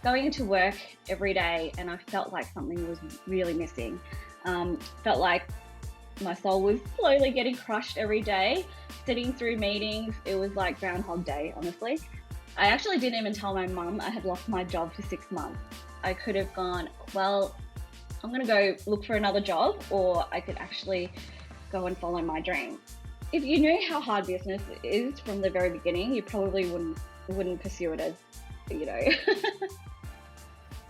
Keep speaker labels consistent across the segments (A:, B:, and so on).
A: going into work every day and I felt like something was really missing. Felt like my soul was slowly getting crushed every day. Sitting through meetings, it was like Groundhog Day, honestly. I actually didn't even tell my mum I had lost my job for 6 months. I could have gone, well, I'm going to go look for another job, or I could actually go and follow my dream. If you knew how hard business is from the very beginning, you probably wouldn't pursue it as.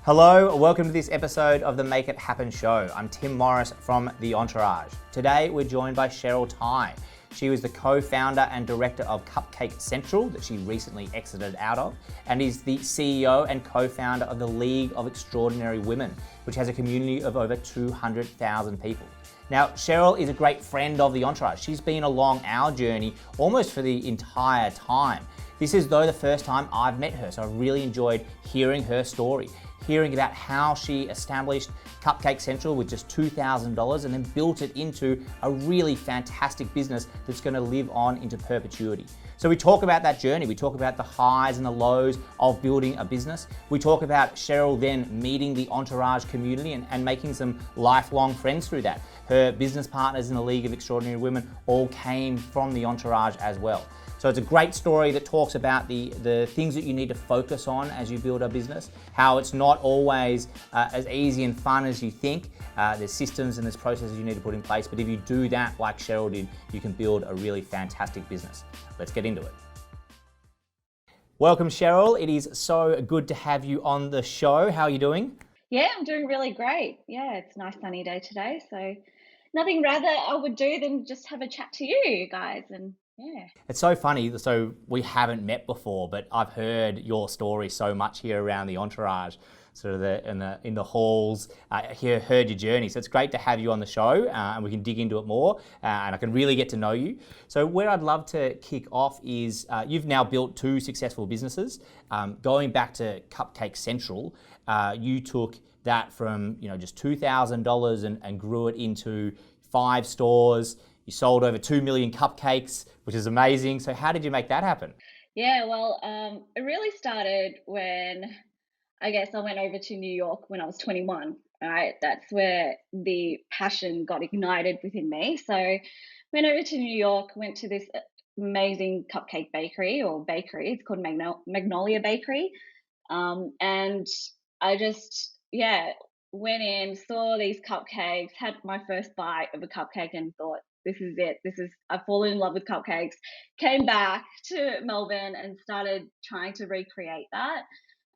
B: Hello, welcome to this episode of the Make It Happen show. I'm Tim Morris from the Entourage. Today we're joined by Sheryl Thai. She was the co-founder and director of Cupcake Central that she recently exited out of, and is the CEO and co-founder of the League of Extraordinary Women, which has a community of over 200,000 people. Now, Sheryl is a great friend of the Entourage. She's been along our journey almost for the entire time. This is though the first time I've met her, so I've really enjoyed hearing her story, hearing about how she established Cupcake Central with just $2,000 and then built it into a really fantastic business that's going to live on into perpetuity. So we talk about that journey. We talk about the highs and the lows of building a business. We talk about Sheryl then meeting the Entourage community and making some lifelong friends through that. Her business partners in the League of Extraordinary Women all came from the Entourage as well. So it's a great story that talks about the things that you need to focus on as you build a business, how it's not always as easy and fun as you think. There's systems and there's processes you need to put in place, but if you do that like Sheryl did, you can build a really fantastic business. Let's get into it. Welcome, Sheryl. It is so good to have you on the show. How are you doing?
A: Yeah, I'm doing really great. Yeah, it's a nice sunny day today, so nothing rather I would do than just have a chat to you guys. And yeah.
B: It's so funny. So we haven't met before, but I've heard your story so much here around the Entourage, sort of in the halls. Heard your journey. So it's great to have you on the show, and we can dig into it more, and I can really get to know you. So where I'd love to kick off is you've now built two successful businesses. Going back to Cupcake Central, you took that from just $2,000 and grew it into 5 stores. You sold over 2 million cupcakes, which is amazing. So how did you make that happen?
A: Yeah, well, it really started when I guess I went over to New York when I was 21. Right, that's where the passion got ignited within me. So went over to New York, went to this amazing cupcake bakery or bakery. It's called Magnolia Bakery, and I just went in, saw these cupcakes, had my first bite of a cupcake, and thought, this is it. I've fallen in love with cupcakes. Came back to Melbourne and started trying to recreate that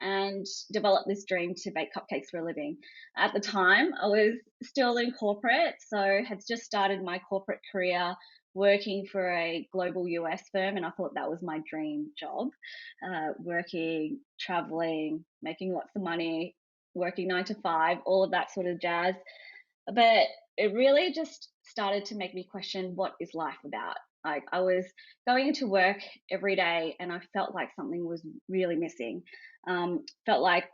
A: and develop this dream to bake cupcakes for a living. At the time, I was still in corporate, so had just started my corporate career working for a global US firm, and I thought that was my dream job. Working, traveling, making lots of money, working 9 to 5, all of that sort of jazz. But it really just started to make me question, what is life about? Like, I was going into work every day and I felt like something was really missing. Felt like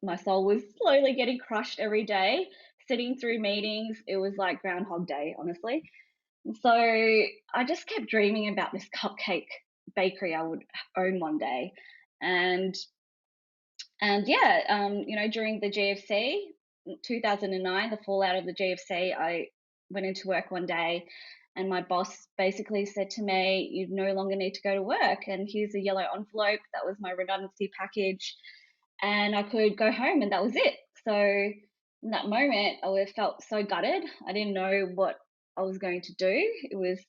A: my soul was slowly getting crushed every day. Sitting through meetings, it was like Groundhog Day, honestly. And so I just kept dreaming about this cupcake bakery I would own one day. And during the GFC, 2009, the fallout of the GFC, I went into work one day and my boss basically said to me, you no longer need to go to work, and here's a yellow envelope. That was my redundancy package, and I could go home, and that was it. So in that moment, I felt so gutted. I didn't know what I was going to do. It was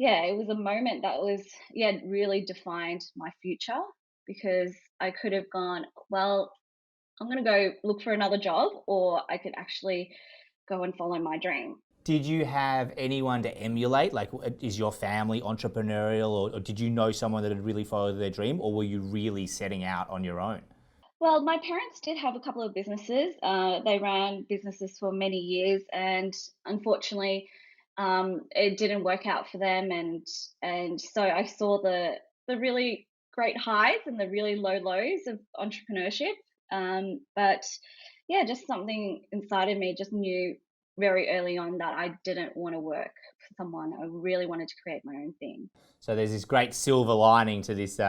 A: a moment that really defined my future, because I could have gone, well, I'm going to go look for another job, or I could actually go and follow my dream.
B: Did you have anyone to emulate? Like, is your family entrepreneurial, or did you know someone that had really followed their dream, or were you really setting out on your own?
A: Well, my parents did have a couple of businesses. They ran businesses for many years, and unfortunately, it didn't work out for them. And so I saw the really great highs and the really low lows of entrepreneurship. But yeah, just something inside of me just knew very early on that I didn't want to work for someone. I really wanted to create my own thing.
B: So there's this great silver lining to this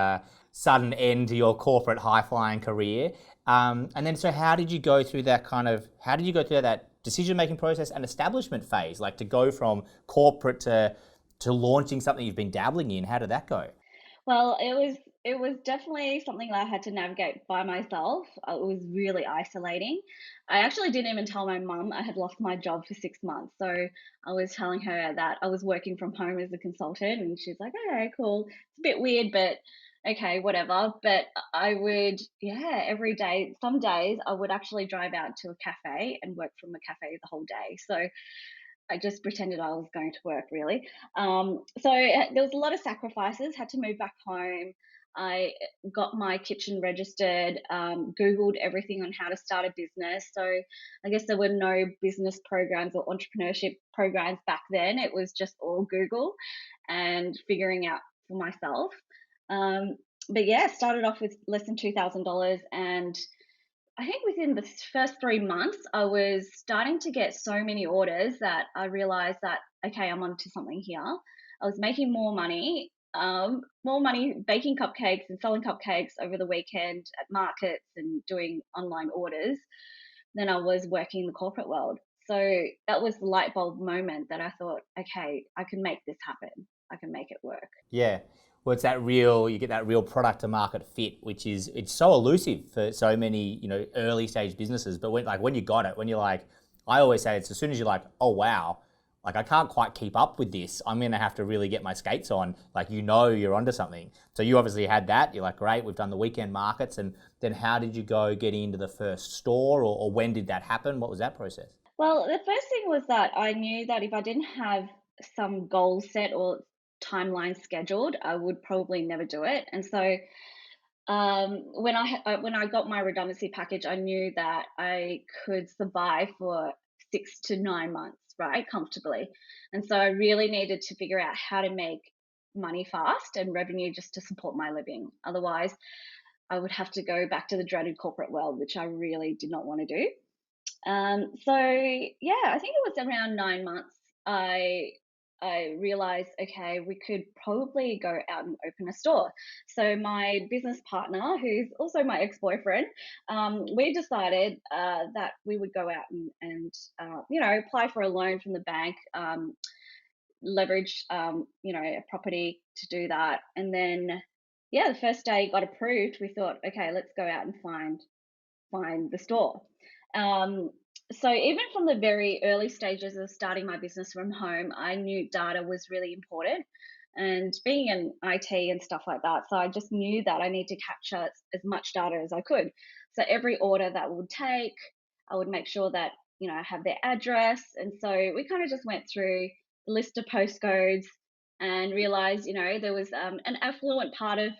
B: sudden end to your corporate high-flying career. And then, so how did you go through that decision-making process and establishment phase, like to go from corporate to launching something you've been dabbling in? How did that go?
A: Well, it was definitely something that I had to navigate by myself. It was really isolating. I actually didn't even tell my mum I had lost my job for 6 months. So I was telling her that I was working from home as a consultant, and she's like, "Okay, cool. It's a bit weird, but okay, whatever." But I would, yeah, every day. Some days I would actually drive out to a cafe and work from a cafe the whole day. So I just pretended I was going to work, really. So there was a lot of sacrifices. Had to move back home. I got my kitchen registered, Googled everything on how to start a business. So I guess there were no business programs or entrepreneurship programs back then. It was just all Google and figuring out for myself. Um, but yeah, started off with less than $2,000, and I think within the first 3 months, I was starting to get so many orders that I realized that, okay, I'm onto something here. I was making more money baking cupcakes and selling cupcakes over the weekend at markets and doing online orders than I was working in the corporate world. So that was the light bulb moment that I thought, okay, I can make this happen. I can make it work.
B: Yeah. Well, it's you get that real product to market fit, which is, it's so elusive for so many, early stage businesses. But when you got it, when you're like, I always say it's as soon as you're like, oh wow, like I can't quite keep up with this. I'm going to have to really get my skates on. Like, you're onto something. So you obviously had that. You're like, great, we've done the weekend markets. And then how did you go getting into the first store, or when did that happen? What was that process?
A: Well, the first thing was that I knew that if I didn't have some goal set or timeline scheduled, I would probably never do it. And so when I got my redundancy package, I knew that I could survive for 6 to 9 months, right, comfortably. And so I really needed to figure out how to make money fast and revenue just to support my living. Otherwise, I would have to go back to the dreaded corporate world, which I really did not want to do. So yeah, I think it was around 9 months. I I realized, okay, we could probably go out and open a store. So my business partner, who's also my ex-boyfriend, we decided that we would go out and apply for a loan from the bank, leverage a property to do that, and then yeah, the first day got approved. We thought, okay, let's go out and find the store. Um, so even from the very early stages of starting my business from home, I knew data was really important. And being in IT and stuff like that, so I just knew that I need to capture as much data as I could. So every order that would take, I would make sure that I have their address, and so we kind of just went through the list of postcodes and realized, there was an affluent part of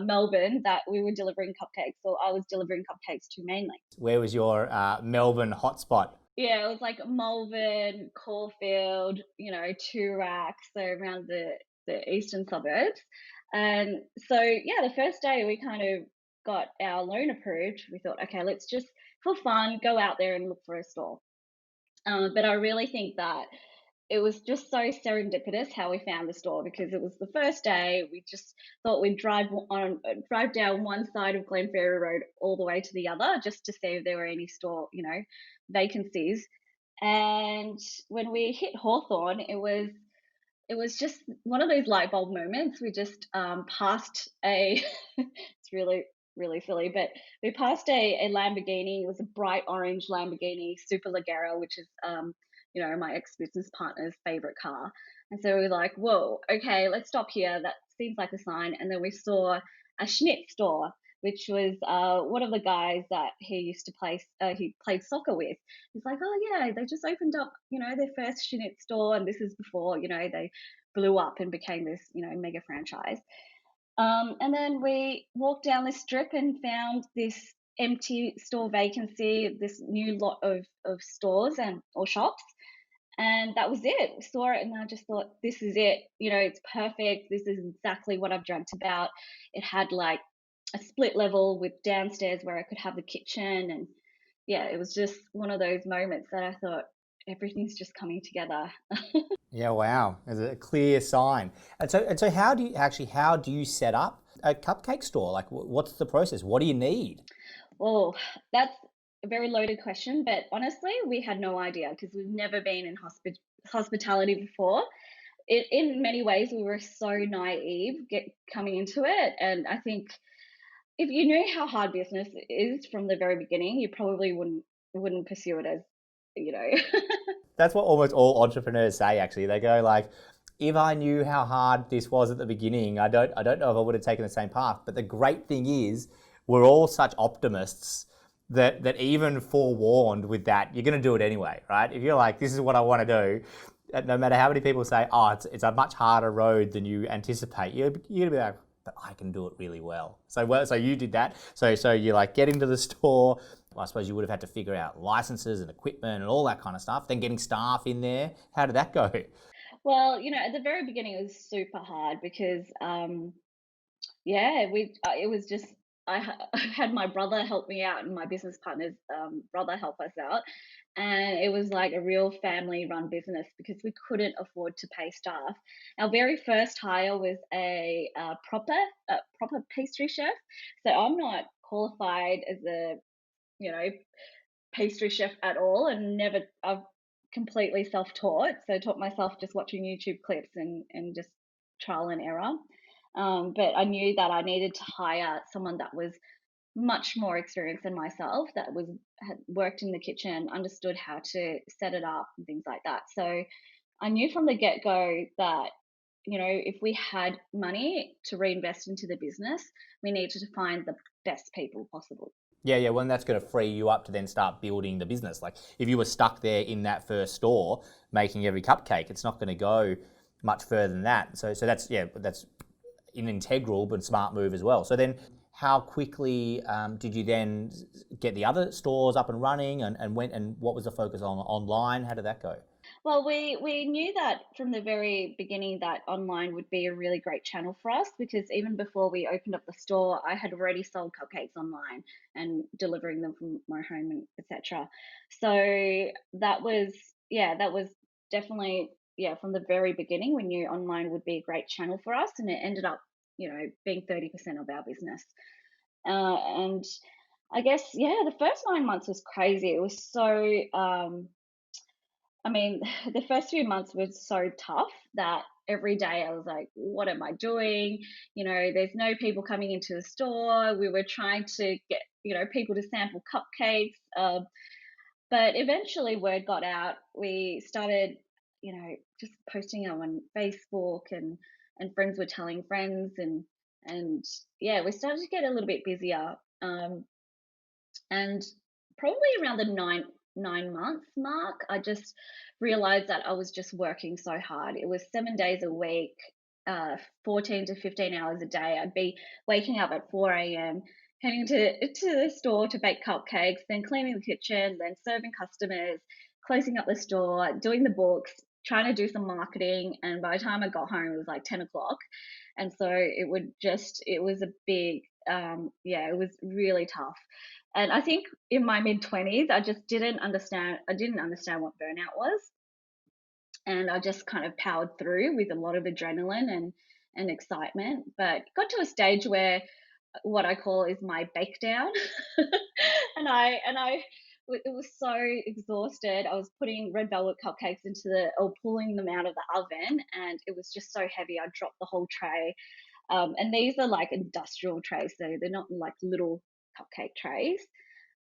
A: Melbourne that we were delivering cupcakes, or I was delivering cupcakes to mainly.
B: Where was your Melbourne hotspot?
A: Yeah, it was like Malvern, Caulfield, Toorak, so around the eastern suburbs. And so, yeah, the first day we kind of got our loan approved, we thought, okay, let's just for fun go out there and look for a store. But I really think that it was just so serendipitous how we found the store, because it was the first day. We just thought we'd drive down one side of Glenferrie Road all the way to the other just to see if there were any store vacancies. And when we hit Hawthorn, it was just one of those light bulb moments. We just passed a it's really silly, but we passed a Lamborghini. It was a bright orange Lamborghini Super Leggera, which is my ex business partner's favorite car. And so we were like, whoa, okay, let's stop here. That seems like a sign. And then we saw a Schnitt store, which was one of the guys that he used to play. He played soccer with. He's like, oh yeah, they just opened up, their first Schnitt store, and this is before, they blew up and became this, mega franchise. And then we walked down this strip and found this empty store vacancy, this new lot of stores and or shops, and that was it. We saw it and I just thought, this is it. It's perfect. This is exactly what I've dreamt about. It had like a split level with downstairs where I could have the kitchen, and yeah, it was just one of those moments that I thought everything's just coming together.
B: Yeah, wow. There's a clear sign. And so how do you set up a cupcake store? Like, what's the process? What do you need?
A: Oh, that's a very loaded question, but honestly, we had no idea because we've never been in hospitality before. In many ways, we were so naive coming into it, and I think if you knew how hard business is from the very beginning, you probably wouldn't pursue it as, you know.
B: That's what almost all entrepreneurs say. Actually, they go like, "If I knew how hard this was at the beginning, I don't know if I would have taken the same path." But the great thing is, we're all such optimists that even forewarned with that, you're going to do it anyway, right? If you're like, "This is what I want to do," no matter how many people say, "Oh, it's a much harder road than you anticipate," you're gonna be like, "But I can do it really well." So you did that. So you like get into the store. Well, I suppose you would have had to figure out licenses and equipment and all that kind of stuff. Then getting staff in there. How did that go?
A: Well, at the very beginning, it was super hard because, yeah, it was just I had my brother help me out and my business partner's brother help us out, and it was like a real family-run business because we couldn't afford to pay staff. Our very first hire was a proper pastry chef, so I'm not qualified as a you know pastry chef at all, and never I've completely self-taught, so taught myself just watching YouTube clips and just trial and error. But I knew that I needed to hire someone that was much more experienced than myself, that had worked in the kitchen, understood how to set it up and things like that. So I knew from the get-go that if we had money to reinvest into the business, we needed to find the best people possible.
B: Yeah, yeah. Well, that's going to free you up to then start building the business. Like if you were stuck there in that first store making every cupcake, it's not going to go much further than that. So that's that's an integral but smart move as well. So then, how quickly did you then get the other stores up and running, and what was the focus on online? How did that go?
A: Well, we knew that from the very beginning that online would be a really great channel for us because even before we opened up the store, I had already sold cupcakes online and delivering them from my home and etc. So that was definitely, from the very beginning we knew online would be a great channel for us, and it ended up being 30% of our business. And I guess, the first 9 months was crazy. It was so I mean, the first few months were so tough that every day I was like, what am I doing? There's no people coming into the store. We were trying to get, people to sample cupcakes. But eventually word got out. We started, just posting them on Facebook, and friends were telling friends, and yeah, we started to get a little bit busier. And probably around the nine months mark, I just realized that I was just working so hard. It was 7 days a week, 14 to 15 hours a day. I'd be waking up at 4 a.m., heading to the store to bake cupcakes, then cleaning the kitchen, then serving customers, closing up the store, doing the books, trying to do some marketing. And by the time I got home, it was like 10 o'clock. And so it was a big, it was really tough. And I think in my mid 20s, I just didn't understand. I didn't understand what burnout was, and I just kind of powered through with a lot of adrenaline and excitement. But got to a stage where what I call is my bake down, and I it was so exhausted. I was putting red velvet cupcakes or pulling them out of the oven, and it was just so heavy. I dropped the whole tray. And these are like industrial trays, so they're not like little cupcake trays.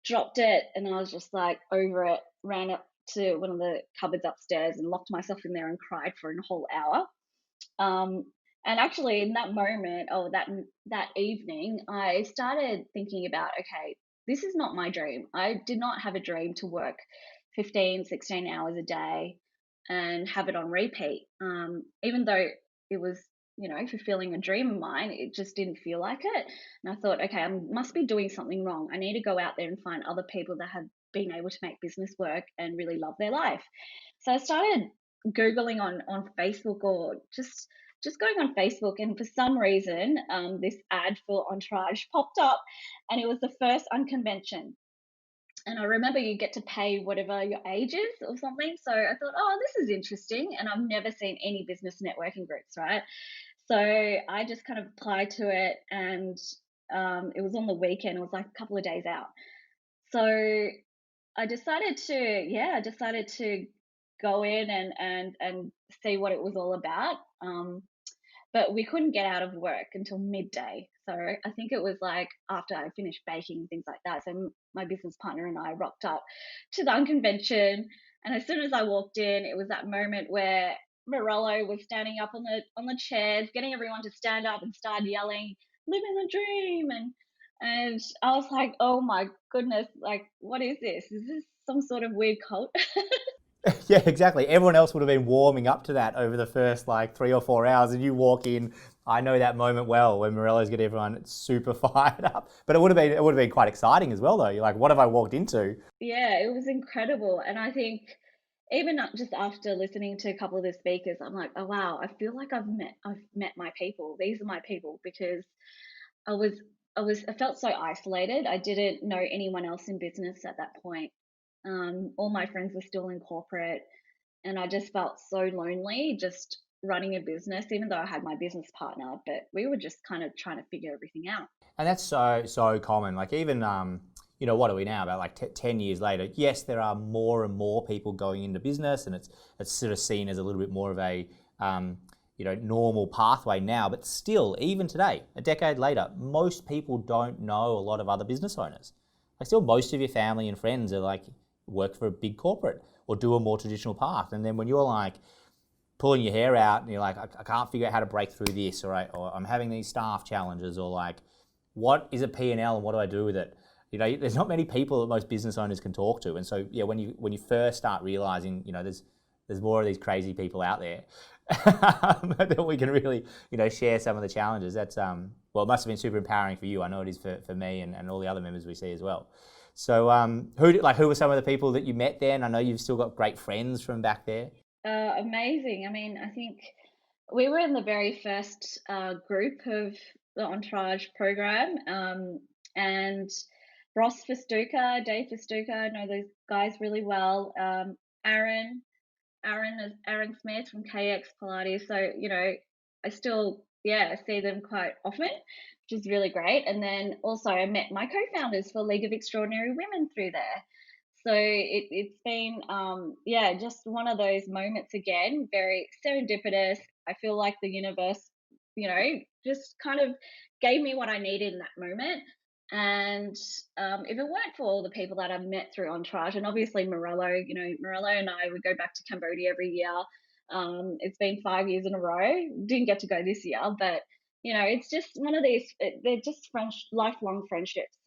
A: Dropped it, and I was just like over it, ran up to one of the cupboards upstairs and locked myself in there and cried for a whole hour. Um, and actually, in that moment, or that evening, I started thinking about, okay, this is not my dream. I did not have a dream to work 15, 16 hours a day and have it on repeat. Even though it was, fulfilling a dream of mine, it just didn't feel like it. And I thought, okay, I must be doing something wrong. I need to go out there and find other people that have been able to make business work and really love their life. So I started Googling on Facebook, or just going on Facebook, and for some reason, this ad for Entourage popped up, and it was the first unconvention. And I remember you get to pay whatever your age is or something. So I thought, oh, this is interesting. And I've never seen any business networking groups, right? So I just kind of applied to it, and It was on the weekend. It was like a couple of days out. So I decided to go in and see what it was all about. But we couldn't get out of work until midday. So I think it was like after I finished baking and things like that. So my business partner and I rocked up to the convention, and as soon as I walked in, it was that moment where Morello was standing up on the chairs, getting everyone to stand up and start yelling, "Living the dream!" And I was like, "Oh my goodness! Like, what is this? Is this some sort of weird cult?"
B: Yeah, exactly. Everyone else would have been warming up to that over the first like 3 or 4 hours, and you walk in. I know that moment well when Morello's get everyone super fired up. But it would have been quite exciting as well, though. You're like, what have I walked into?
A: Yeah, it was incredible. And I think even not just after listening to a couple of the speakers, I'm like, oh wow, I feel like I've met my people. These are my people because I was I felt so isolated. I didn't know anyone else in business at that point. All my friends were still in corporate, and I just felt so lonely just running a business, even though I had my business partner, but we were just kind of trying to figure everything out.
B: And that's so common. Like even what are we now about like 10 years later? Yes, there are more and more people going into business, and it's sort of seen as a little bit more of a normal pathway now. But still, even today, a decade later, most people don't know a lot of other business owners. Like still, most of your family and friends are like work for a big corporate or do a more traditional path. And then when you're like pulling your hair out and you're like, I can't figure out how to break through this, or I'm having these staff challenges, or like, what is a P&L and what do I do with it? There's not many people that most business owners can talk to, and so yeah, when you first start realizing, there's more of these crazy people out there that we can really, share some of the challenges. That's well, it must have been super empowering for you. I know it is for me and all the other members we see as well. So who were some of the people that you met there? And I know you've still got great friends from back there.
A: Amazing. I mean, I think we were in the very first group of the Entourage program, and Ross Festuca, Dave Festuca, I know those guys really well. Aaron, Aaron Smith from KX Pilates. So I still see them quite often, which is really great. And then also I met my co-founders for League of Extraordinary Women through there. So it's been just one of those moments again, very serendipitous. I feel like the universe, just kind of gave me what I needed in that moment. And if it weren't for all the people that I've met through Entourage, and obviously Morello, Morello and I would go back to Cambodia every year. It's been 5 years in a row. Didn't get to go this year, but it's just one of these. They're just lifelong friendships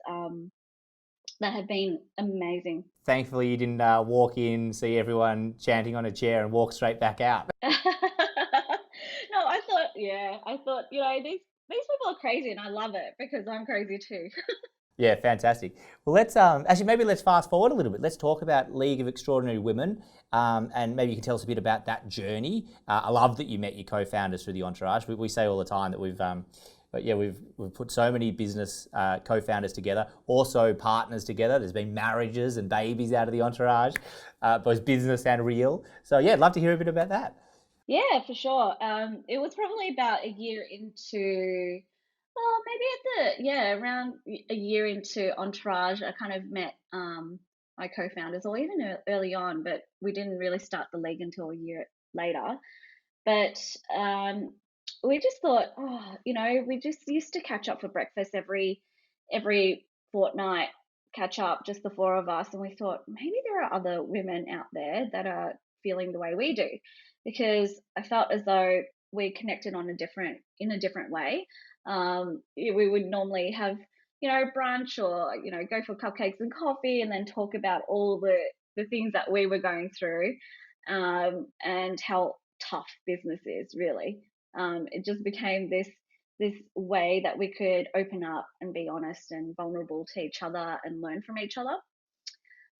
A: that have been amazing.
B: Thankfully, you didn't walk in, see everyone chanting on a chair, and walk straight back out.
A: No, I thought these people are crazy, and I love it because I'm crazy too.
B: Yeah, fantastic. Well, let's fast forward a little bit. Let's talk about League of Extraordinary Women, and maybe you can tell us a bit about that journey. I love that you met your co-founders through the Entourage. We say all the time that we've put so many business co-founders together, also partners together. There's been marriages and babies out of the Entourage, both business and real. So yeah, I'd love to hear a bit about that.
A: Yeah, for sure. It was probably about a year into, well, maybe around a year into Entourage, I kind of met my co-founders, or even early on, but we didn't really start the league until a year later. But we just thought, we just used to catch up for breakfast every fortnight, catch up, just the four of us, and we thought maybe there are other women out there that are feeling the way we do, because I felt as though we connected in a different way. We would normally have brunch, or go for cupcakes and coffee, and then talk about all the things that we were going through, and how tough business is really. It just became this way that we could open up and be honest and vulnerable to each other and learn from each other.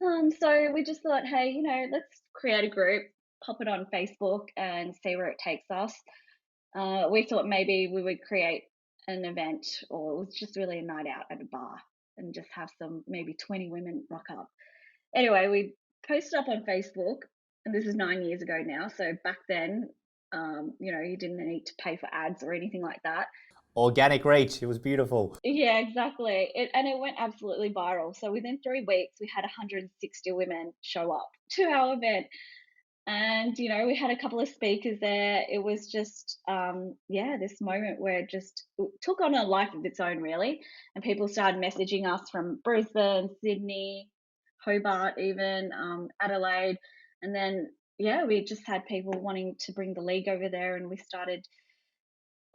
A: So we just thought, hey, let's create a group, pop it on Facebook, and see where it takes us. We thought maybe we would create an event, or it was just really a night out at a bar, and just have some maybe 20 women rock up. Anyway, we posted up on Facebook, and this is 9 years ago now. So back then, you didn't need to pay for ads or anything like that.
B: Organic reach. It was beautiful.
A: Yeah, exactly. And it went absolutely viral. So within 3 weeks, we had 160 women show up to our event. And, we had a couple of speakers there. It was just, yeah, this moment where it just took on a life of its own, really. And people started messaging us from Brisbane, Sydney, Hobart, even Adelaide. And then, yeah, we just had people wanting to bring the league over there. And we started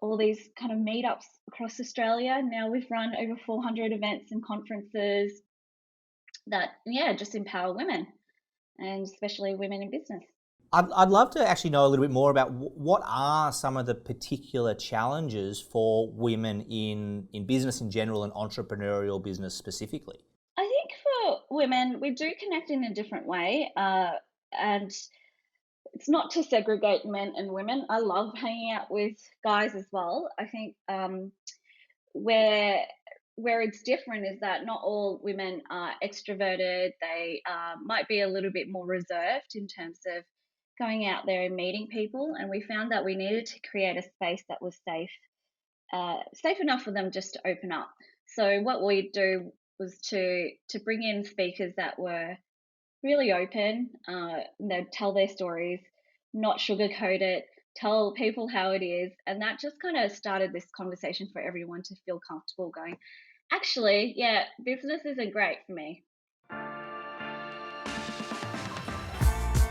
A: all these kind of meetups across Australia. Now we've run over 400 events and conferences that, yeah, just empower women and especially women in business.
B: I'd love to actually know a little bit more about what are some of the particular challenges for women in business in general and entrepreneurial business specifically.
A: I think for women, we do connect in a different way. And it's not to segregate men and women. I love hanging out with guys as well. I think where where it's different is that not all women are extroverted. They might be a little bit more reserved in terms of going out there and meeting people. And we found that we needed to create a space that was safe enough for them just to open up. So what we do was to bring in speakers that were really open. They'd tell their stories, not sugarcoat it, tell people how it is. And that just kind of started this conversation for everyone to feel comfortable going, actually, yeah, business isn't great for me.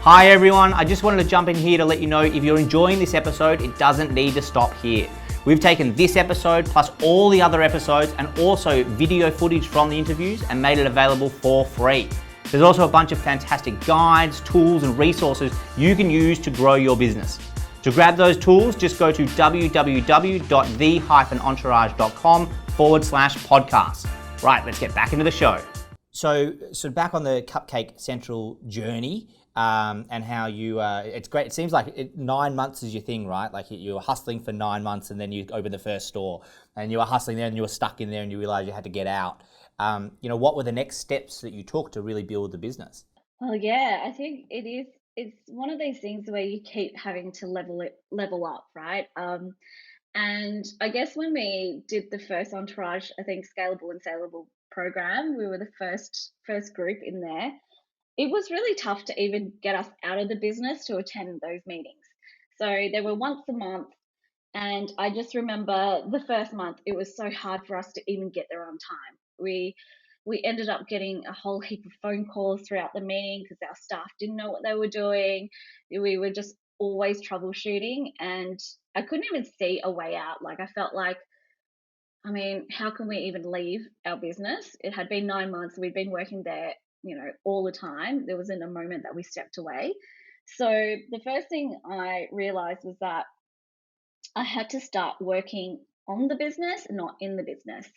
B: Hi everyone, I just wanted to jump in here to let you know if you're enjoying this episode, it doesn't need to stop here. We've taken this episode plus all the other episodes and also video footage from the interviews and made it available for free. There's also a bunch of fantastic guides, tools and resources you can use to grow your business. To grab those tools, just go to www.the-entourage.com/podcast. Right, let's get back into the show. So back on the Cupcake Central journey, and how you, it's great. It seems like 9 months is your thing, right? Like you were hustling for 9 months and then you opened the first store and you were hustling there and you were stuck in there and you realized you had to get out. What were the next steps that you took to really build the business?
A: Well, yeah, I think it's one of those things where you keep having to level up, right? And I guess when we did the first Entourage, I think Scalable and Saleable program, we were the first group in there. It was really tough to even get us out of the business to attend those meetings. So they were once a month. And I just remember the first month, it was so hard for us to even get there on time. We ended up getting a whole heap of phone calls throughout the meeting because our staff didn't know what they were doing. We were just always troubleshooting, and I couldn't even see a way out. Like I felt like, I mean, how can we even leave our business? It had been 9 months. We'd been working there, all the time. There wasn't a moment that we stepped away. So the first thing I realized was that I had to start working on the business, not in the business.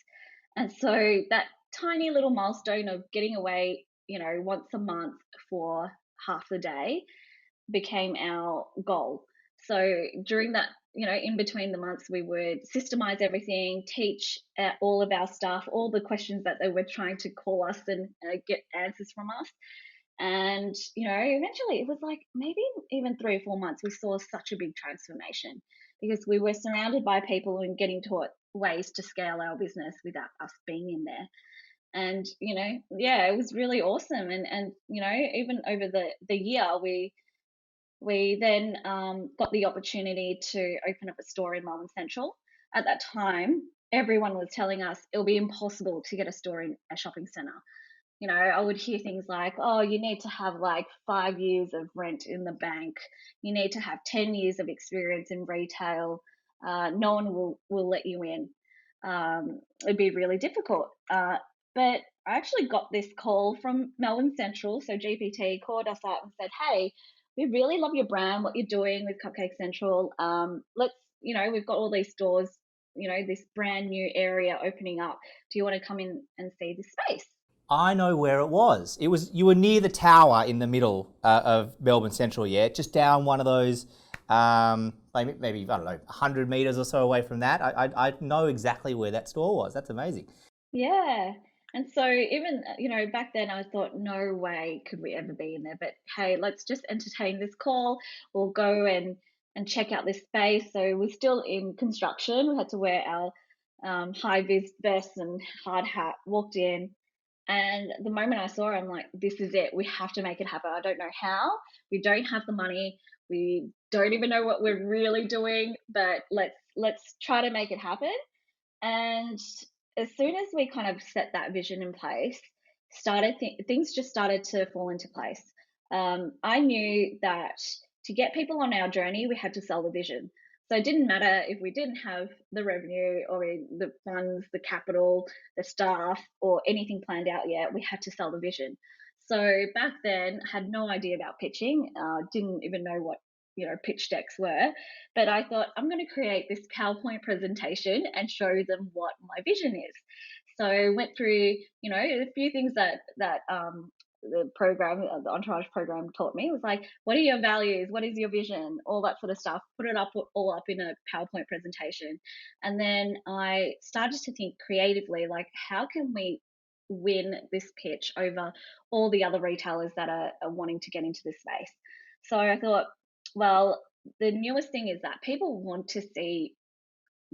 A: And so that tiny little milestone of getting away, once a month for half the day became our goal. So during that, in between the months, we would systemize everything, teach all of our staff all the questions that they were trying to call us and get answers from us. And, eventually it was like maybe even 3 or 4 months, we saw such a big transformation because we were surrounded by people and getting taught ways to scale our business without us being in there. And, yeah, it was really awesome. And even over the year, we then got the opportunity to open up a store in Melbourne Central. At that time, everyone was telling us it'll be impossible to get a store in a shopping centre. I would hear things like, oh, you need to have like 5 years of rent in the bank. You need to have 10 years of experience in retail. No one will let you in. It'd be really difficult. But I actually got this call from Melbourne Central. So GPT called us up and said, hey, we really love your brand, what you're doing with Cupcake Central. We've got all these stores, this brand new area opening up. Do you want to come in and see the space?
B: I know where it was. You were near the tower in the middle of Melbourne Central, yeah, just down one of those, maybe I don't know, 100 meters or so away from that. I know exactly where that store was. That's amazing.
A: Yeah. And so even, back then I thought, no way could we ever be in there. But hey, let's just entertain this call. We'll go and check out this space. So we're still in construction. We had to wear our high vis vest and hard hat, walked in. And the moment I saw her, I'm like, this is it. We have to make it happen. I don't know how. We don't have the money. We don't even know what we're really doing, but let's try to make it happen. And as soon as we kind of set that vision in place, things just started to fall into place. I knew that to get people on our journey, we had to sell the vision. So it didn't matter if we didn't have the revenue or the funds, the capital, the staff, or anything planned out yet. We had to sell the vision. So back then, had no idea about pitching. Didn't even know what pitch decks were, but I thought I'm going to create this PowerPoint presentation and show them what my vision is. So went through, a few things that the program, the Entourage program taught me was like, what are your values? What is your vision? All that sort of stuff. Put it up all up in a PowerPoint presentation. And then I started to think creatively, like, how can we win this pitch over all the other retailers that are wanting to get into this space? So I thought, well, the newest thing is that people want to see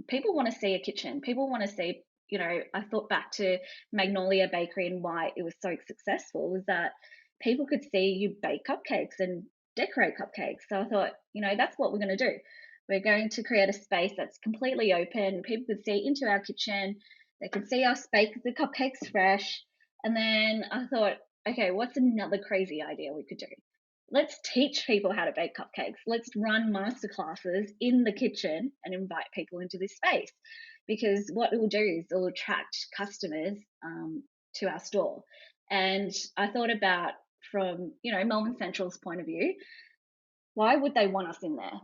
A: a kitchen. People want to see, I thought back to Magnolia Bakery and why it was so successful was that people could see you bake cupcakes and decorate cupcakes. So I thought, that's what we're going to do. We're going to create a space that's completely open. People could see into our kitchen. They could see us bake the cupcakes fresh. And then I thought, okay, what's another crazy idea we could do? Let's teach people how to bake cupcakes. Let's run masterclasses in the kitchen and invite people into this space. Because what it will do is it will attract customers to our store. And I thought about from, Melbourne Central's point of view, why would they want us in there?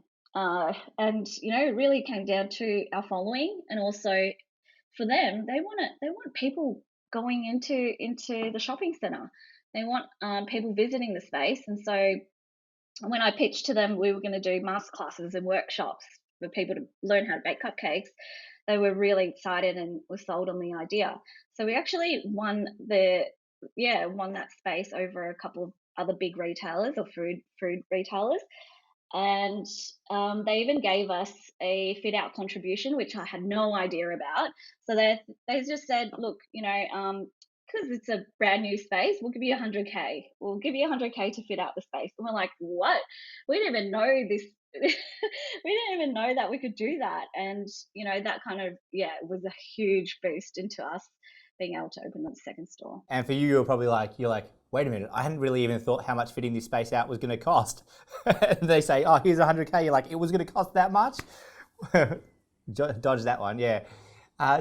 A: And it really came down to our following, and also for them, they want people going into the shopping center. They want people visiting the space, and so when I pitched to them, we were going to do masterclasses and workshops for people to learn how to bake cupcakes. They were really excited and were sold on the idea. So we actually won that space over a couple of other big retailers or food retailers, and they even gave us a fit out contribution, which I had no idea about. So they just said, look, because it's a brand new space, we'll give you 100K. We'll give you 100K to fit out the space. And we're like, what? We didn't even know this. We didn't even know that we could do that. And, that kind of, was a huge boost into us being able to open the second store.
B: And for you, you're probably like, wait a minute, I hadn't really even thought how much fitting this space out was going to cost. And they say, oh, here's 100K. You're like, it was going to cost that much? Dodge that one, yeah.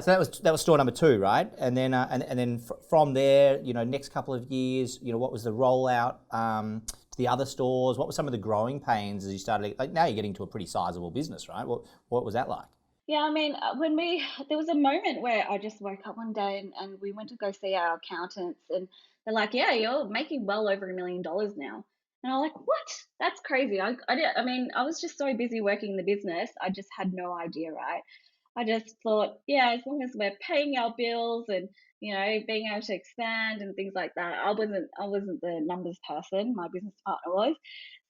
B: So that was store number 2, right? And then from there, next couple of years, what was the rollout to the other stores? What were some of the growing pains as you started? Like now you're getting to a pretty sizable business, right? What was that like?
A: Yeah, I mean, there was a moment where I just woke up one day and we went to go see our accountants, and they're like, yeah, you're making well over $1 million now. And I'm like, what? That's crazy. I mean, I was just so busy working the business. I just had no idea, right? I just thought, yeah, as long as we're paying our bills and, being able to expand and things like that. I wasn't the numbers person. My business partner was.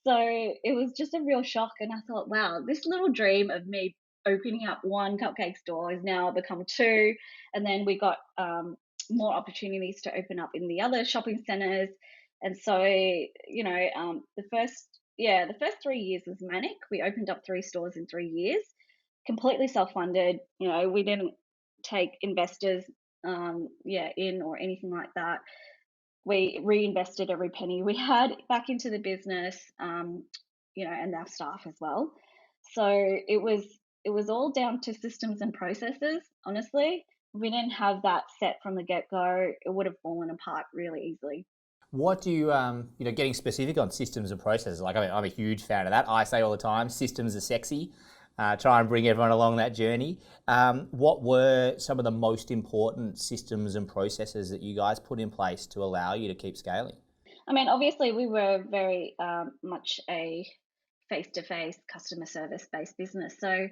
A: So it was just a real shock. And I thought, wow, this little dream of me opening up one cupcake store has now become two. And then we got more opportunities to open up in the other shopping centers. And so, the first 3 years was manic. We opened up 3 stores in 3 years, completely self-funded. We didn't take investors, in or anything like that. We reinvested every penny we had back into the business, and our staff as well. So it was all down to systems and processes. Honestly, if we didn't have that set from the get-go, it would have fallen apart really easily.
B: What do you, getting specific on systems and processes, like I'm a huge fan of that. I say all the time, systems are sexy. Try and bring everyone along that journey. What were some of the most important systems and processes that you guys put in place to allow you to keep scaling?
A: I mean, obviously, we were very much a face-to-face customer service-based business. So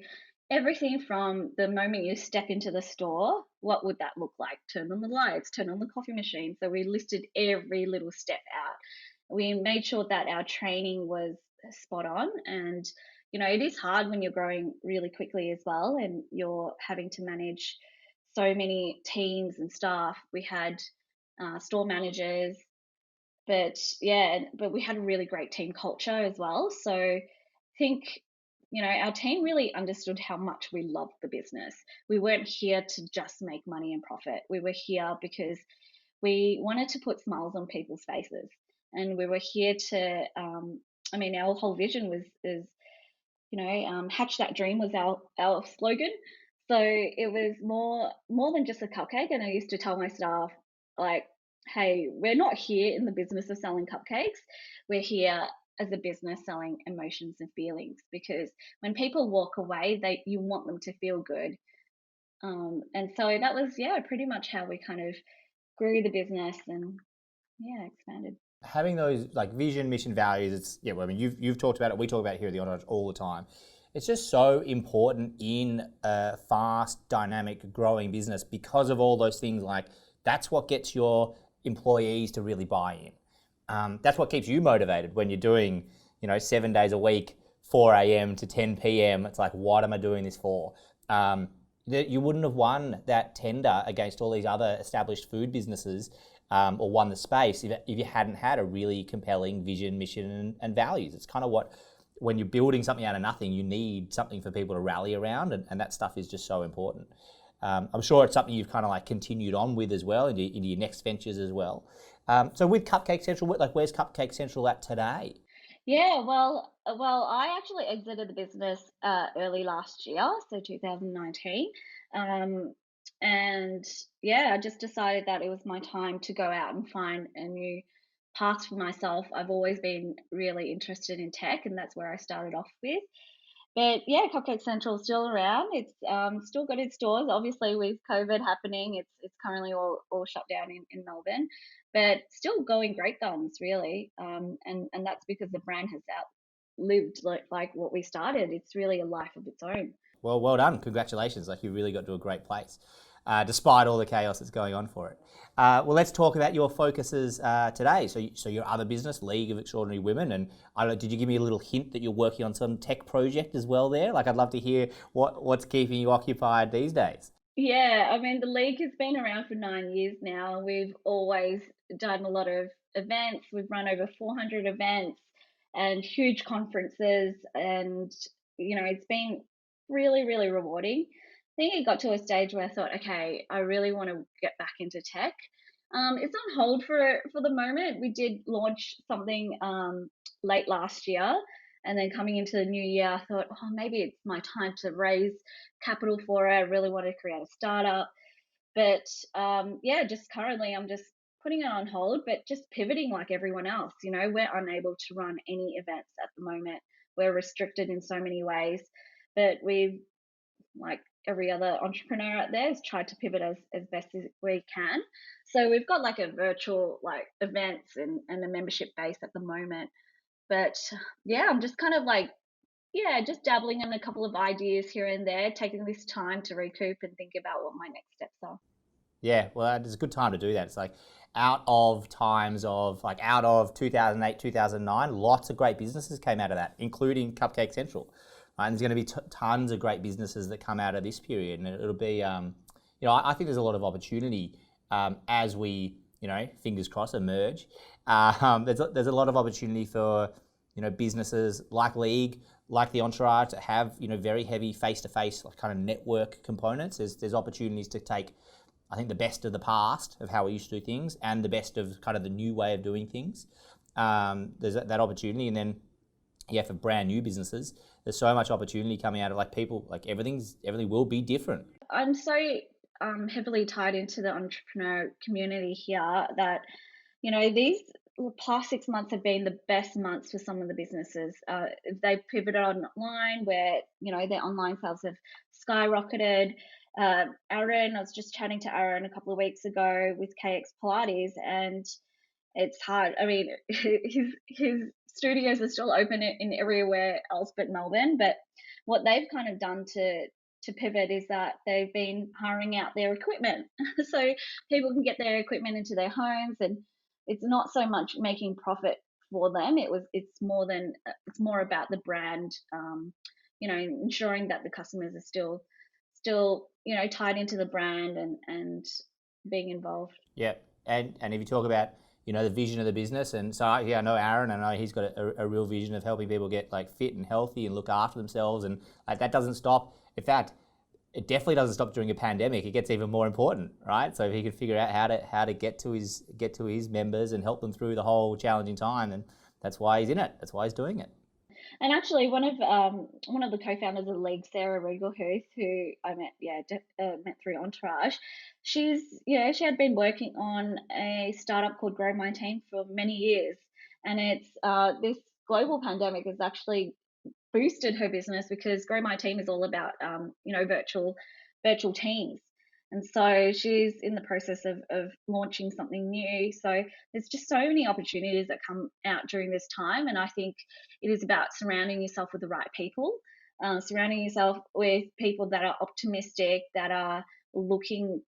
A: everything from the moment you step into the store, what would that look like? Turn on the lights, turn on the coffee machine. So we listed every little step out. We made sure that our training was spot on. And, it is hard when you're growing really quickly as well, and you're having to manage so many teams and staff. We had store managers, but yeah, but we had a really great team culture as well. So I think, our team really understood how much we loved the business. We weren't here to just make money and profit. We were here because we wanted to put smiles on people's faces, and we were here to. Our whole vision was is hatch that dream was our slogan. So it was more than just a cupcake. And I used to tell my staff, like, hey, we're not here in the business of selling cupcakes. We're here as a business selling emotions and feelings, because when people walk away, you want them to feel good. And so that was, yeah, pretty much how we kind of grew the business and, yeah, expanded.
B: Having those like vision, mission, values, it's yeah. Well, I mean, you've talked about it. We talk about it here at the Entourage all the time. It's just so important in a fast, dynamic, growing business because of all those things. Like that's what gets your employees to really buy in. That's what keeps you motivated when you're doing, 7 days a week, 4 a.m. to 10 p.m. It's like, what am I doing this for? You wouldn't have won that tender against all these other established food businesses, or won the space if you hadn't had a really compelling vision, mission, and values. It's kind of what, when you're building something out of nothing, you need something for people to rally around, and that stuff is just so important. I'm sure it's something you've kind of like continued on with as well into your next ventures as well. So with Cupcake Central, like where's Cupcake Central at today?
A: Yeah, I actually exited the business early last year, so 2019. Um, and yeah, I just decided that it was my time to go out and find a new path for myself. I've always been really interested in tech, and that's where I started off with. But yeah, Cupcake Central is still around. It's still got its stores. Obviously, with COVID happening, it's currently all shut down in Melbourne, but still going great guns, really. And that's because the brand has outlived like what we started. It's really a life of its own.
B: Well done. Congratulations. Like you really got to a great place, despite all the chaos that's going on for it. Well, let's talk about your focuses today. So your other business, League of Extraordinary Women, and I don't know, did you give me a little hint that you're working on some tech project as well there? Like I'd love to hear what's keeping you occupied these days.
A: Yeah, I mean, the league has been around for 9 years now. We've always done a lot of events. We've run over 400 events and huge conferences. And, it's been really, really rewarding. I think it got to a stage where I thought, okay, I really want to get back into tech. It's on hold for the moment. We did launch something late last year, and then coming into the new year, I thought, oh, maybe it's my time to raise capital for it. I really want to create a startup. But yeah, just currently I'm just putting it on hold, but just pivoting like everyone else. We're unable to run any events at the moment. We're restricted in so many ways, but we've, like every other entrepreneur out there, has tried to pivot as best as we can. So we've got like a virtual like events and a membership base at the moment. But yeah, I'm just kind of like, yeah, just dabbling in a couple of ideas here and there, taking this time to recoup and think about what my next steps are.
B: Yeah, well, it's a good time to do that. It's like out of 2008, 2009, lots of great businesses came out of that, including Cupcake Central. And there's going to be tons of great businesses that come out of this period, and it'll be, I think there's a lot of opportunity as we, fingers crossed, emerge. There's a lot of opportunity for, businesses like League, like the Entourage, that have, very heavy face-to-face kind of network components. There's opportunities to take, I think, the best of the past of how we used to do things and the best of kind of the new way of doing things. There's that opportunity, and then yeah, for brand new businesses, there's so much opportunity coming out of like people, like everything will be different.
A: I'm so heavily tied into the entrepreneur community here that, these past 6 months have been the best months for some of the businesses. They've pivoted online where, their online sales have skyrocketed. Aaron, I was just chatting to Aaron a couple of weeks ago with KX Pilates, and it's hard. I mean, his studios are still open in everywhere else but Melbourne. But what they've kind of done to pivot is that they've been hiring out their equipment, so people can get their equipment into their homes, and it's not so much making profit for them. It's more about the brand, ensuring that the customers are still still, tied into the brand and being involved.
B: Yeah, and if you talk about the vision of the business, and so I know Aaron, I know he's got a real vision of helping people get like fit and healthy and look after themselves, and like that doesn't stop. In fact, it definitely doesn't stop during a pandemic. It gets even more important, right? So if he could figure out how to get to his members and help them through the whole challenging time, and that's why he's in it. That's why he's doing it.
A: And actually, one of the co-founders of the league, Sarah Regalhuth, who I met through Entourage, she had been working on a startup called Grow My Team for many years, and it's this global pandemic has actually boosted her business because Grow My Team is all about virtual teams. And so she's in the process of launching something new. So there's just so many opportunities that come out during this time. And I think it is about surrounding yourself with the right people, surrounding yourself with people that are optimistic, that are looking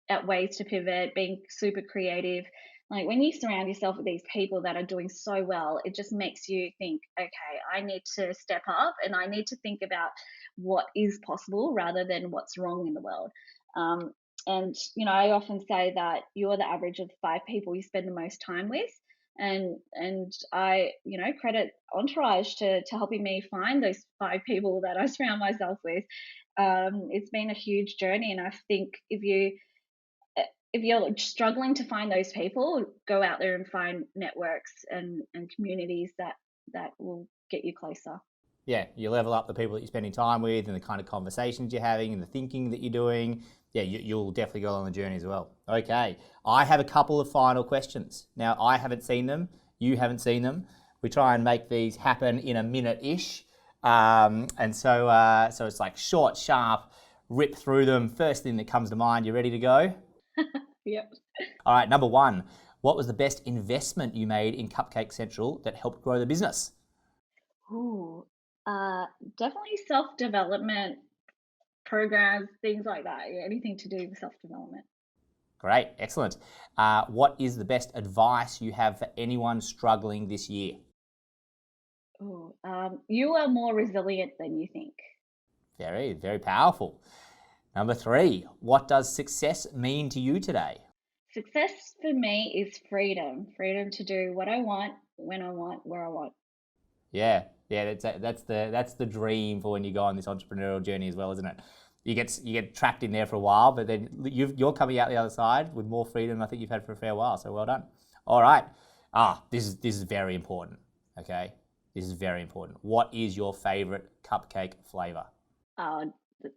A: at ways to pivot, being super creative. Like when you surround yourself with these people that are doing so well, it just makes you think, okay, I need to step up and I need to think about what is possible rather than what's wrong in the world. And I often say that you're the average of 5 people you spend the most time with. And I, credit Entourage to helping me find those 5 people that I surround myself with. It's been a huge journey. And I think if you're struggling to find those people, go out there and find networks and communities that will get you closer.
B: Yeah, you level up the people that you're spending time with and the kind of conversations you're having and the thinking that you're doing. Yeah, you'll definitely go on the journey as well. Okay, I have a couple of final questions. Now, I haven't seen them. You haven't seen them. We try and make these happen in a minute-ish. And so it's like short, sharp, rip through them. First thing that comes to mind, you ready to go?
A: Yep.
B: All right, number 1. What was the best investment you made in Cupcake Central that helped grow the business?
A: Ooh, definitely self-development programs, things like that. Yeah, anything to do with self-development.
B: Great, excellent. What is the best advice you have for anyone struggling this year?
A: Ooh, you are more resilient than you think.
B: Very, very powerful. Number 3, what does success mean to you today?
A: Success for me is freedom to do what I want, when I want, where I want.
B: Yeah, that's the dream for when you go on this entrepreneurial journey as well, isn't it? You get trapped in there for a while, but then you're coming out the other side with more freedom I think you've had for a fair while. So well done. All right. This is very important. Okay, this is very important. What is your favorite cupcake flavor?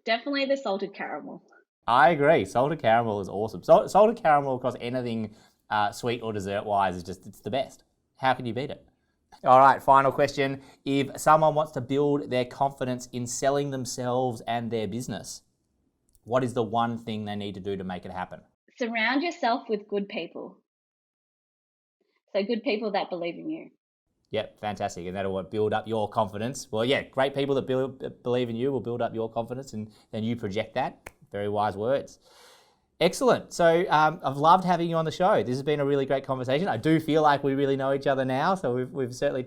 A: Definitely the salted caramel.
B: I agree. Salted caramel is awesome. Salted caramel across anything sweet or dessert wise is it's the best. How can you beat it? All right, final question. If someone wants to build their confidence in selling themselves and their business, what is the one thing they need to do to make it happen?
A: Surround yourself with good people. So good people that believe in you.
B: Yep, fantastic. And that'll build up your confidence. Well, yeah, great people that believe in you will build up your confidence and then you project that. Very wise words. Excellent. So I've loved having you on the show. This has been a really great conversation. I do feel like we really know each other now, so we've certainly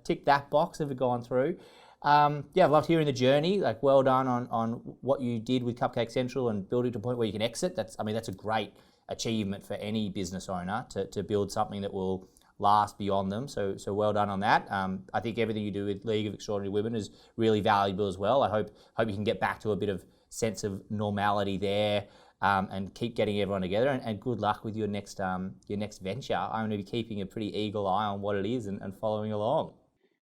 B: ticked that box as we've gone through. I've loved hearing the journey. Like, well done on what you did with Cupcake Central and building to a point where you can exit. That's a great achievement for any business owner to build something that will last beyond them. So well done on that. I think everything you do with League of Extraordinary Women is really valuable as well. I hope you can get back to a bit of sense of normality there. And keep getting everyone together, and good luck with your next venture. I'm going to be keeping a pretty eagle eye on what it is and following along.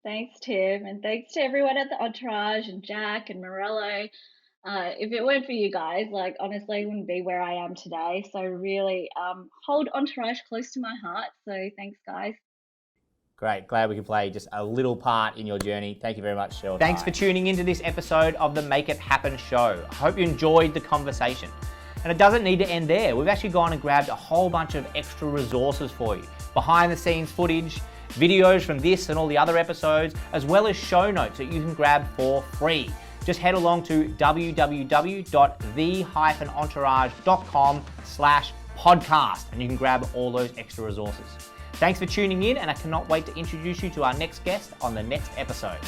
A: Thanks, Tim, and thanks to everyone at the Entourage and Jack and Morello. If it weren't for you guys, honestly, I wouldn't be where I am today. So really hold Entourage close to my heart. So thanks, guys.
B: Great. Glad we could play just a little part in your journey. Thank you very much, Sheryl. Thanks for tuning into this episode of the Make It Happen show. I hope you enjoyed the conversation. And it doesn't need to end there. We've actually gone and grabbed a whole bunch of extra resources for you. Behind the scenes footage, videos from this and all the other episodes, as well as show notes that you can grab for free. Just head along to www.the-entourage.com/podcast and you can grab all those extra resources. Thanks for tuning in, and I cannot wait to introduce you to our next guest on the next episode.